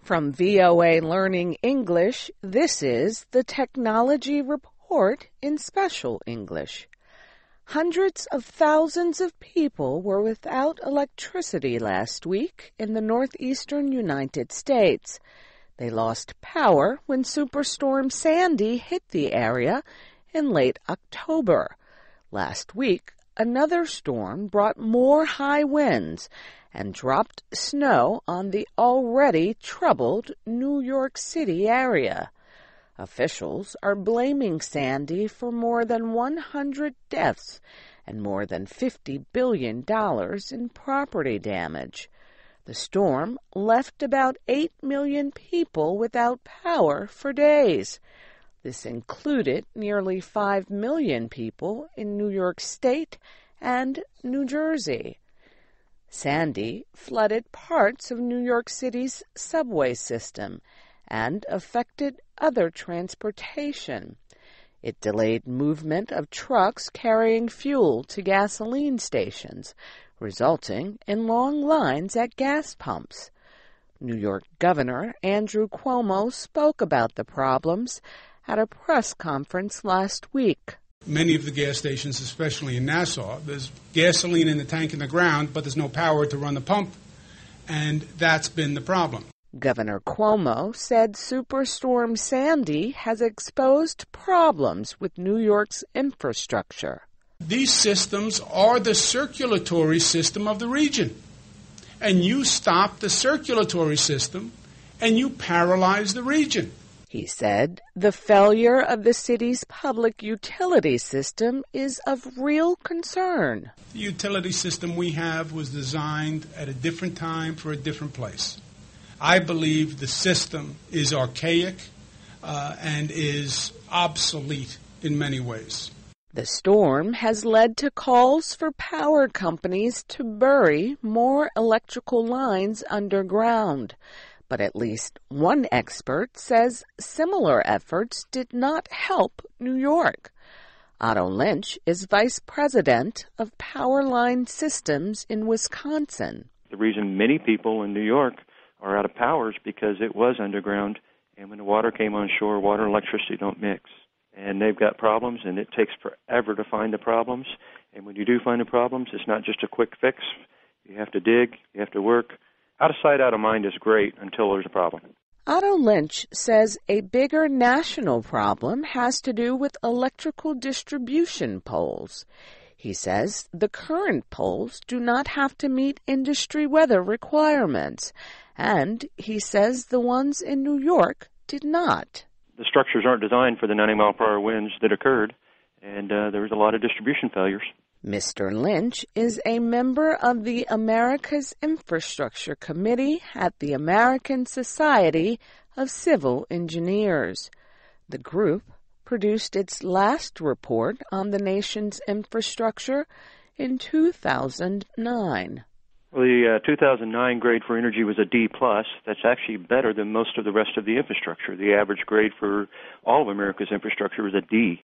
From VOA Learning English, this is the Technology Report in Special English. Hundreds of thousands of people were without electricity last week in the northeastern United States. They lost power when Superstorm Sandy hit the area in late October. Last week, another storm brought more high winds and dropped snow on the already troubled New York City area. Officials are blaming Sandy for more than 100 deaths and more than $50 billion in property damage. The storm left about 8 million people without power for days. This included nearly 5 million people in New York State and New Jersey. Sandy flooded parts of New York City's subway system and affected other transportation. It delayed movement of trucks carrying fuel to gasoline stations, resulting in long lines at gas pumps. New York Governor Andrew Cuomo spoke about the problems at a press conference last week. Many of the gas stations, especially in Nassau, there's gasoline in the tank in the ground, but there's no power to run the pump, and that's been the problem. Governor Cuomo said Superstorm Sandy has exposed problems with New York's infrastructure. These systems are the circulatory system of the region, and you stop the circulatory system, and you paralyze the region. He said the failure of the city's public utility system is of real concern. The utility system we have was designed at a different time for a different place. I believe the system is archaic and is obsolete in many ways. The storm has led to calls for power companies to bury more electrical lines underground. But at least one expert says similar efforts did not help New York. Otto Lynch is vice president of Powerline Systems in Wisconsin. The reason many people in New York are out of power is because it was underground, and when the water came on shore, water and electricity don't mix. And they've got problems, and it takes forever to find the problems. And when you do find the problems, it's not just a quick fix. You have to dig, you have to work. Out of sight, out of mind is great until there's a problem. Otto Lynch says a bigger national problem has to do with electrical distribution poles. He says the current poles do not have to meet industry weather requirements, and he says the ones in New York did not. The structures aren't designed for the 90-mile-per-hour winds that occurred, and there was a lot of distribution failures. Mr. Lynch is a member of the America's Infrastructure Committee at the American Society of Civil Engineers. The group produced its last report on the nation's infrastructure in 2009. Well, the 2009 grade for energy was a D+. That's actually better than most of the rest of the infrastructure. The average grade for all of America's infrastructure was a D.